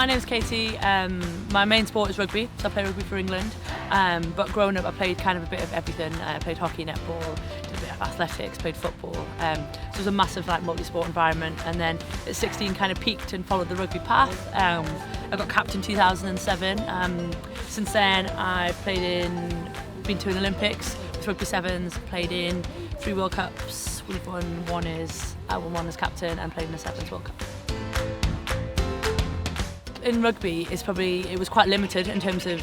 My name's Katie. My main sport is rugby, so I play rugby for England. But growing up, I played kind of a bit of everything. I played hockey, netball, did a bit of athletics, played football. So it was a massive multi-sport environment. And then at 16, kind of peaked and followed the rugby path. I got capped in 2007. Since then, I've been to an Olympics with rugby sevens, played in 3 World Cups. We've won one as captain, and played in the Sevens World Cup. In rugby, it was quite limited in terms of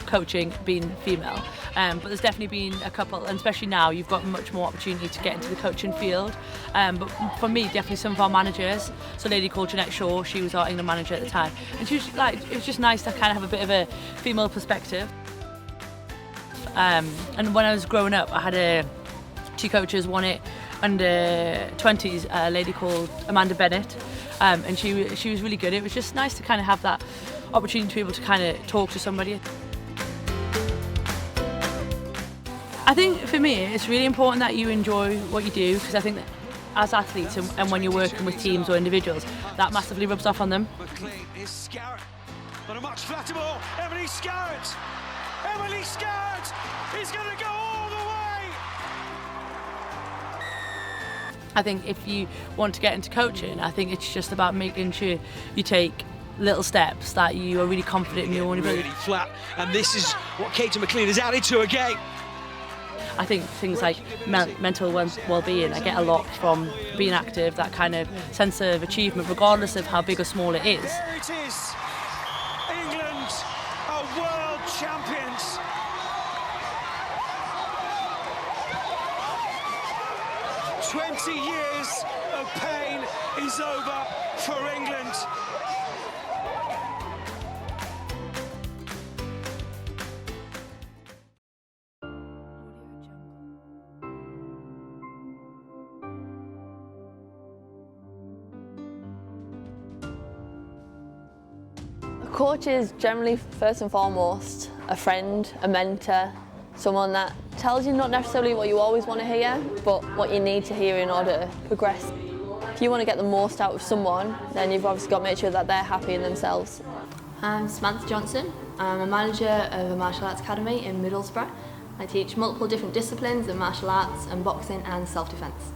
coaching, being female. But there's definitely been a couple, and especially now, you've got much more opportunity to get into the coaching field. But for me, definitely some of our managers. So a lady called Jeanette Shaw, she was our England manager at the time, and she was it was just nice to kind of have a bit of a female perspective. And when I was growing up, I had two coaches. One it under 20s, a lady called Amanda Bennett, and she was really good. It was just nice to kind of have that opportunity to be able to kind of talk to somebody. I think for me, it's really important that you enjoy what you do, because I think that as athletes and when you're working with teams or individuals, that massively rubs off on them. McLean is Scarrett, but a much flatter ball. Emily Scarrett is going to go all the way. I think if you want to get into coaching, I think it's just about making sure you take little steps, that you are really confident in your own ability. Really flat, and this is what Katie McLean has added to a game. I think things like mental well-being, I get a lot from being active, that kind of sense of achievement, regardless of how big or small it is. There it is. England are world champions. "20 years of pain is over for England." A coach is generally, first and foremost, a friend, a mentor, someone that tells you not necessarily what you always want to hear, but what you need to hear in order to progress. If you want to get the most out of someone, then you've obviously got to make sure that they're happy in themselves. I'm Samantha Johnson. I'm a manager of a martial arts academy in Middlesbrough. I teach multiple different disciplines of martial arts and boxing and self-defence.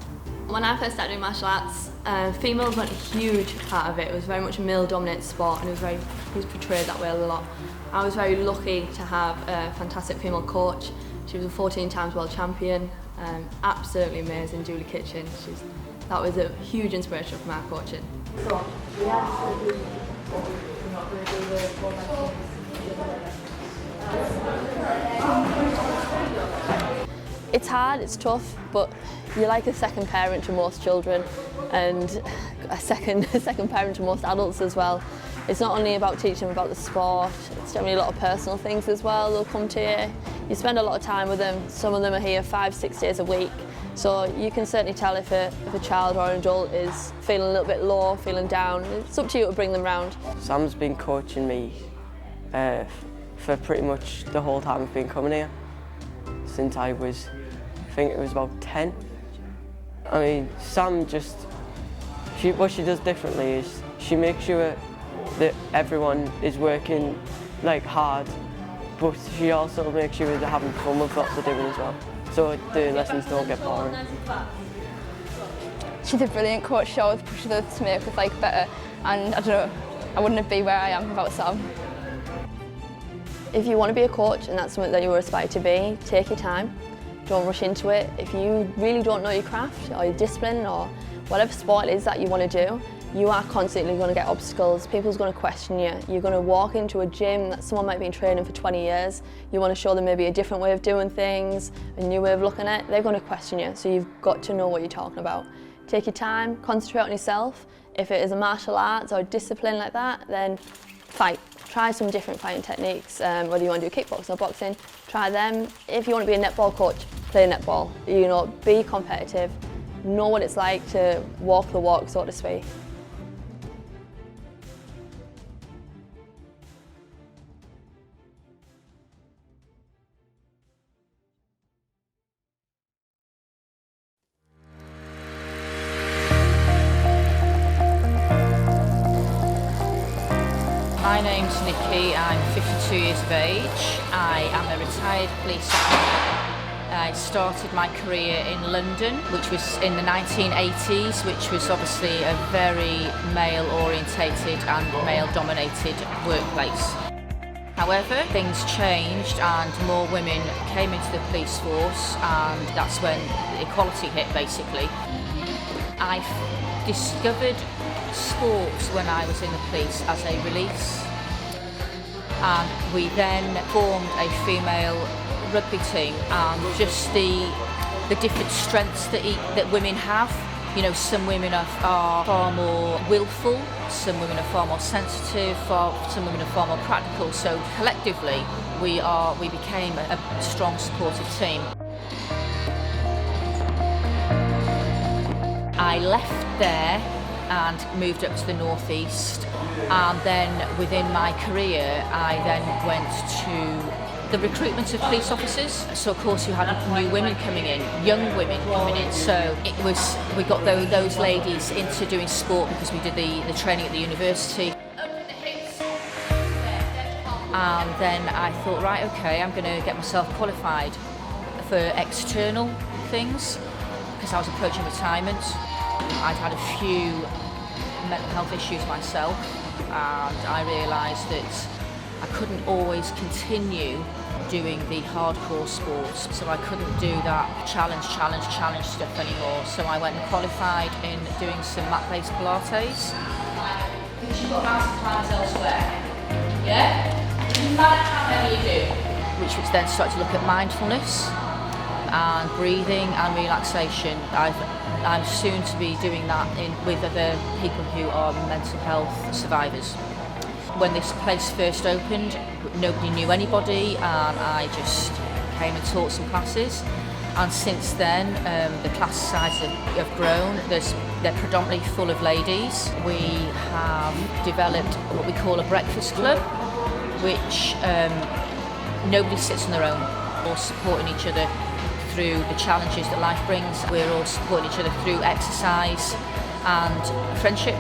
When I first started doing martial arts, females weren't a huge part of it. It was very much a male-dominated sport, and it was portrayed that way a lot. I was very lucky to have a fantastic female coach. She was a 14 times world champion, absolutely amazing, Julie Kitchen. That was a huge inspiration from our coaching. It's hard, it's tough, but you're like a second parent to most children, and a second parent to most adults as well. It's not only about teaching them about the sport, it's generally a lot of personal things as well. They'll come to you, you spend a lot of time with them. Some of them are here 5-6 days a week, so you can certainly tell if a child or an adult is feeling a little bit low, feeling down. It's up to you to bring them round. Sam's been coaching me for pretty much the whole time I've been coming here, since I think it was about 10. I mean, Sam what she does differently is she makes sure that everyone is working hard, but she also makes sure they're having fun with what they're doing as well, so the lessons don't get boring. She's a brilliant coach. She always pushes us to make us better, and I don't know, I wouldn't be where I am without Sam. If you want to be a coach and that's something that you aspire to be, take your time. Don't rush into it. If you really don't know your craft or your discipline or whatever sport it is that you want to do, you are constantly going to get obstacles. People's going to question you. You're going to walk into a gym that someone might be in training for 20 years. You want to show them maybe a different way of doing things, a new way of looking at it. They're going to question you, so you've got to know what you're talking about. Take your time, concentrate on yourself. If it is a martial arts or a discipline like that, then fight. Try some different fighting techniques, whether you want to do kickboxing or boxing, try them. If you want to be a netball coach, play netball. Be competitive, know what it's like to walk the walk, so to speak. name's Nikki, I'm 52 years of age. I am a retired police officer. I started my career in London, which was in the 1980s, which was obviously a very male-orientated and male-dominated workplace. However, things changed and more women came into the police force, and that's when equality hit, basically. I discovered sports when I was in the police as a release, and we then formed a female rugby team, and just the different strengths that women have. You know, some women are far more willful, some women are far more sensitive, some women are far more practical. So collectively, we became a strong, supportive team. I left there and moved up to the northeast, and then within my career, I then went to the recruitment of police officers. So of course you had new women coming in, young women coming in. So we got those ladies into doing sport because we did the training at the university. And then I thought, right, okay, I'm going to get myself qualified for external things because I was approaching retirement. I'd had a few mental health issues myself, and I realised that I couldn't always continue doing the hardcore sports, so I couldn't do that challenge stuff anymore. So I went and qualified in doing some mat-based Pilates. Because you've got mountain climbers elsewhere, yeah? It doesn't matter how many you do. Which was then started to look at mindfulness and breathing and relaxation. I'm soon to be doing that with other people who are mental health survivors. When this place first opened, nobody knew anybody, and I just came and taught some classes. And since then, the class sizes have grown. They're predominantly full of ladies. We have developed what we call a breakfast club, which nobody sits on their own, all supporting each other through the challenges that life brings. We're all supporting each other through exercise and friendship.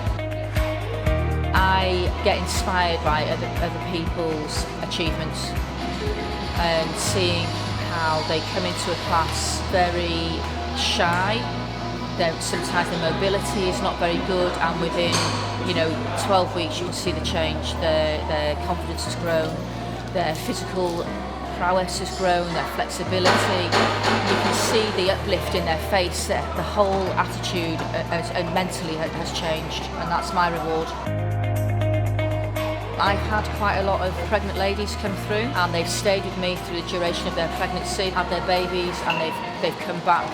I get inspired by other people's achievements and seeing how they come into a class very shy. Sometimes their mobility is not very good, and within 12 weeks you can see the change. Their confidence has grown, their physical prowess has grown, their flexibility. You can see the uplift in their face, the whole attitude and mentally has changed, and that's my reward. I've had quite a lot of pregnant ladies come through, and they've stayed with me through the duration of their pregnancy, had their babies, and they've come back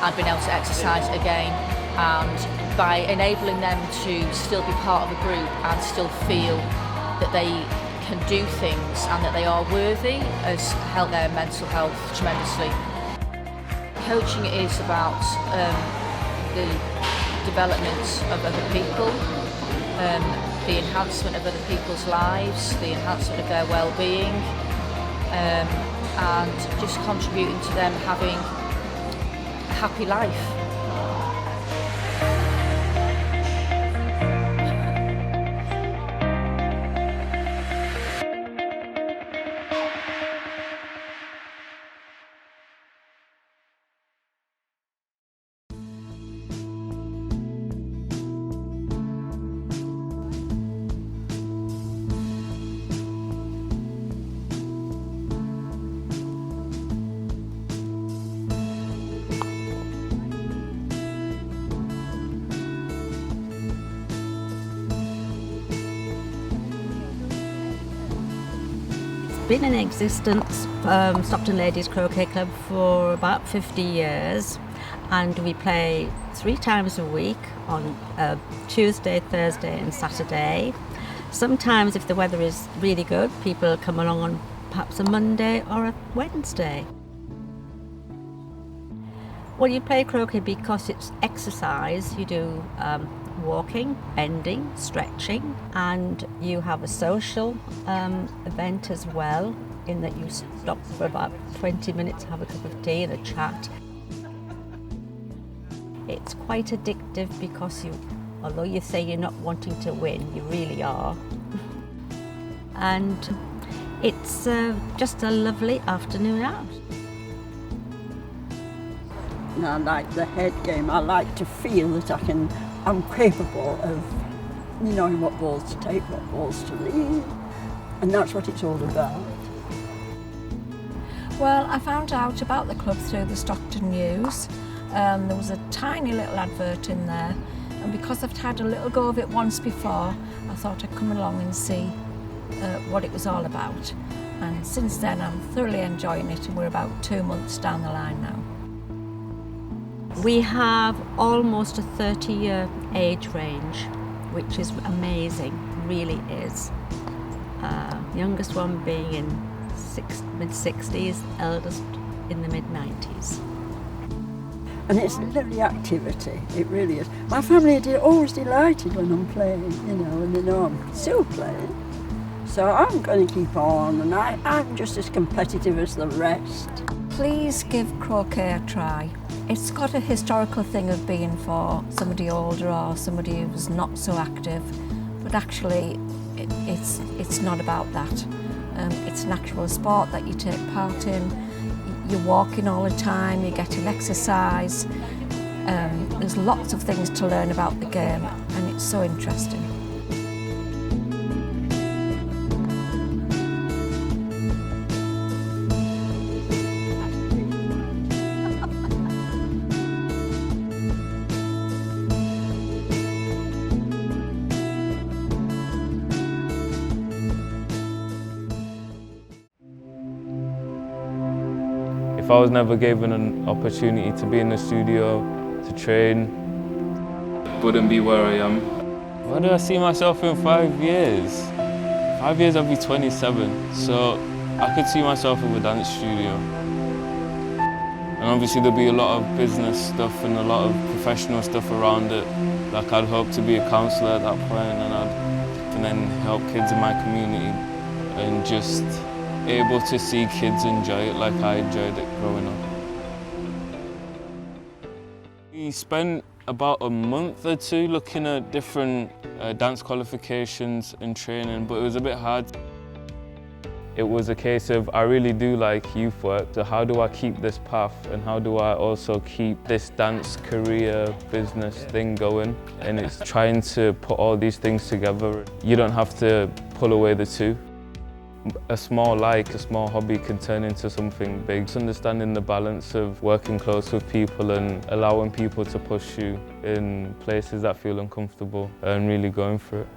and been able to exercise again. And by enabling them to still be part of a group and still feel that they can do things and that they are worthy, has helped their mental health tremendously. Coaching is about the development of other people, the enhancement of other people's lives, the enhancement of their well-being, and just contributing to them having a happy life. Been in existence, Stockton Ladies Croquet Club, for about 50 years, and we play 3 times a week on Tuesday, Thursday and Saturday. Sometimes if the weather is really good, people come along on perhaps a Monday or a Wednesday. Well, you play croquet because it's exercise. You do walking, bending, stretching, and you have a social event as well, in that you stop for about 20 minutes, have a cup of tea and a chat. It's quite addictive because although you say you're not wanting to win, you really are. and it's just a lovely afternoon out. And I like the head game. I like to feel that I'm capable of knowing what balls to take, what balls to leave, and that's what it's all about. Well, I found out about the club through the Stockton News. There was a tiny little advert in there, and because I've had a little go of it once before, I thought I'd come along and see what it was all about. And since then I'm thoroughly enjoying it, and we're about 2 months down the line now. We have almost a 30-year age range, which is amazing, really is. Youngest one being in mid-60s, eldest in the mid-90s. And it's a lovely activity, it really is. My family are always delighted when I'm playing, and they know I'm still playing. So I'm going to keep on, and I'm just as competitive as the rest. Please give croquet a try. It's got a historical thing of being for somebody older or somebody who's not so active, but actually it's not about that. It's an actual sport that you take part in. You're walking all the time, you're getting exercise. There's lots of things to learn about the game, and it's so interesting. If I was never given an opportunity to be in the studio, to train, I wouldn't be where I am. Where do I see myself in 5 years? 5 years I'll be 27, so I could see myself in a dance studio. And obviously there'll be a lot of business stuff and a lot of professional stuff around it. Like I'd hope to be a counsellor at that point, and then help kids in my community and just able to see kids enjoy it like I enjoyed it growing up. We spent about a month or two looking at different dance qualifications and training, but it was a bit hard. It was a case of, I really do like youth work, so how do I keep this path and how do I also keep this dance career business thing going? And it's trying to put all these things together. You don't have to pull away the two. A small hobby can turn into something big. It's understanding the balance of working close with people and allowing people to push you in places that feel uncomfortable and really going for it.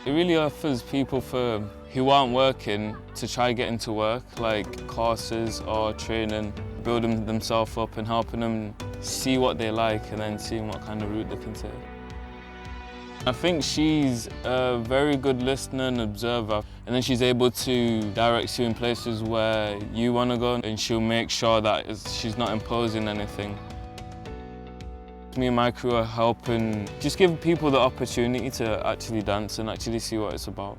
It really offers people who aren't working to try get into work, like courses or training, building themselves up and helping them see what they like and then seeing what kind of route they can take. I think she's a very good listener and observer, and then she's able to direct you in places where you want to go, and she'll make sure that she's not imposing anything. Me and my crew are helping just give people the opportunity to actually dance and actually see what it's about.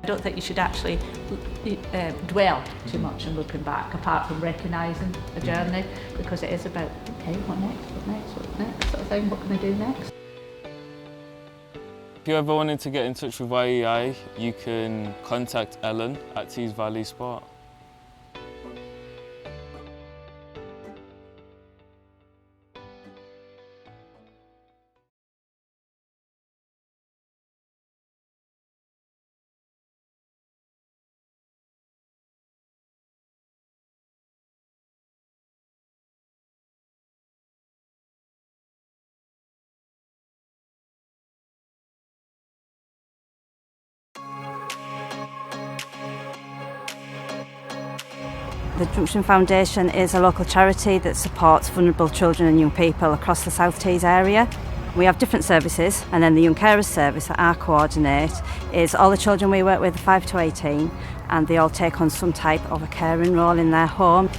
I don't think you should actually dwell too much on looking back, apart from recognising the journey, because it is about, okay, what next, sort of thing, what can I do next? If you ever wanted to get in touch with YEI, you can contact Ellen at Tees Valley Sport. The Junction Foundation is a local charity that supports vulnerable children and young people across the South Tees area. We have different services, and then the Young Carers Service that I coordinate is all the children we work with are 5 to 18, and they all take on some type of a caring role in their home.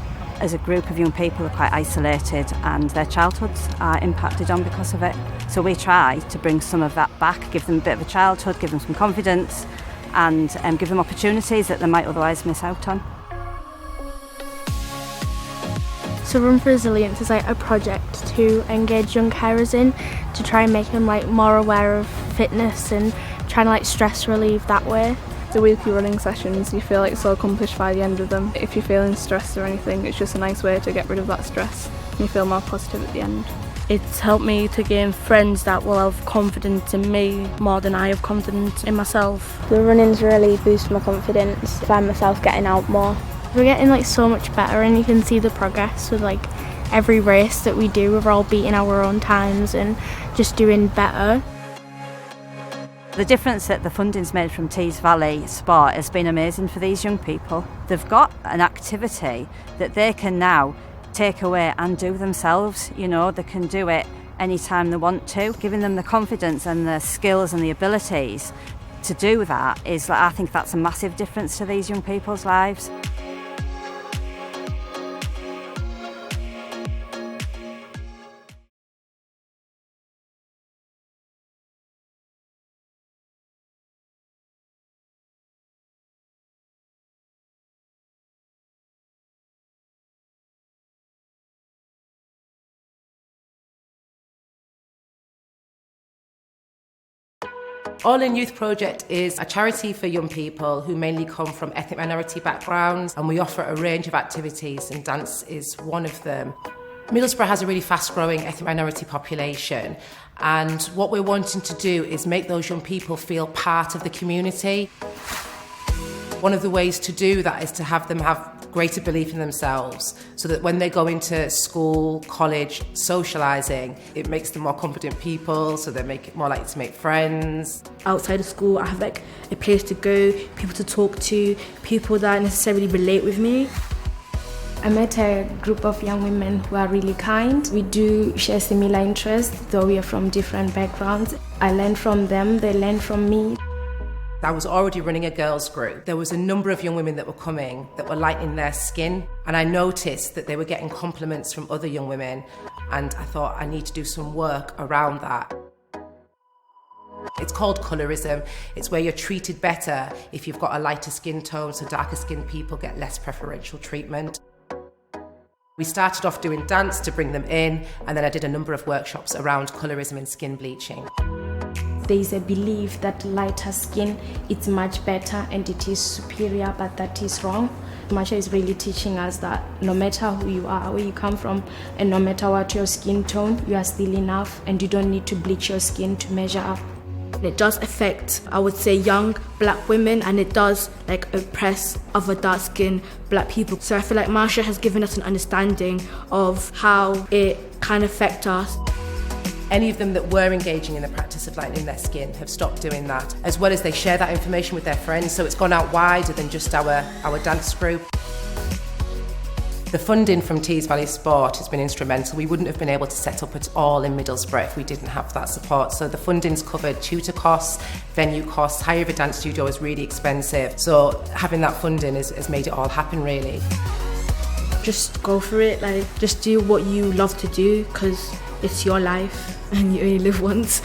As a group of young people are quite isolated and their childhoods are impacted on because of it. So we try to bring some of that back, give them a bit of a childhood, give them some confidence, and give them opportunities that they might otherwise miss out on. So Run for Resilience is like a project to engage young carers in, to try and make them like more aware of fitness and trying to like stress relieve that way. The weekly running sessions, you feel like so accomplished by the end of them. If you're feeling stressed or anything, it's just a nice way to get rid of that stress and you feel more positive at the end. It's helped me to gain friends that will have confidence in me more than I have confidence in myself. The running's really boosted my confidence. I find myself getting out more. We're getting like so much better, and you can see the progress with like every race that we do. We're all beating our own times and just doing better. The difference that the funding's made from Tees Valley Sport has been amazing for these young people. They've got an activity that they can now take away and do themselves. You know, they can do it anytime they want to. Giving them the confidence and the skills and the abilities to do that is, I think that's a massive difference to these young people's lives. All In Youth Project is a charity for young people who mainly come from ethnic minority backgrounds, and we offer a range of activities, and dance is one of them. Middlesbrough has a really fast-growing ethnic minority population, and what we're wanting to do is make those young people feel part of the community. One of the ways to do that is to have them have greater belief in themselves, so that when they go into school, college, socialising, it makes them more confident people, so they make it more likely to make friends. Outside of school, I have like a place to go, people to talk to, people that necessarily relate with me. I met a group of young women who are really kind. We do share similar interests, though we are from different backgrounds. I learn from them, they learn from me. I was already running a girls group. There was a number of young women that were coming that were lightening their skin, and I noticed that they were getting compliments from other young women, and I thought I need to do some work around that. It's called colorism. It's where you're treated better if you've got a lighter skin tone, so darker skinned people get less preferential treatment. We started off doing dance to bring them in, and then I did a number of workshops around colorism and skin bleaching. There is a belief that lighter skin is much better and it is superior, but that is wrong. Masha is really teaching us that no matter who you are, where you come from, and no matter what your skin tone, you are still enough and you don't need to bleach your skin to measure up. It does affect, I would say, young black women, and it does like oppress other dark-skinned black people. So I feel like Masha has given us an understanding of how it can affect us. Any of them that were engaging in the practice of lightening their skin have stopped doing that, as well as they share that information with their friends, so it's gone out wider than just our dance group. The funding from Tees Valley Sport has been instrumental. We wouldn't have been able to set up at all in Middlesbrough if we didn't have that support. So the funding's covered tutor costs, venue costs, hire of a dance studio is really expensive. So having that funding has made it all happen, really. Just go for it, like just do what you love to do, because it's your life and you only live once.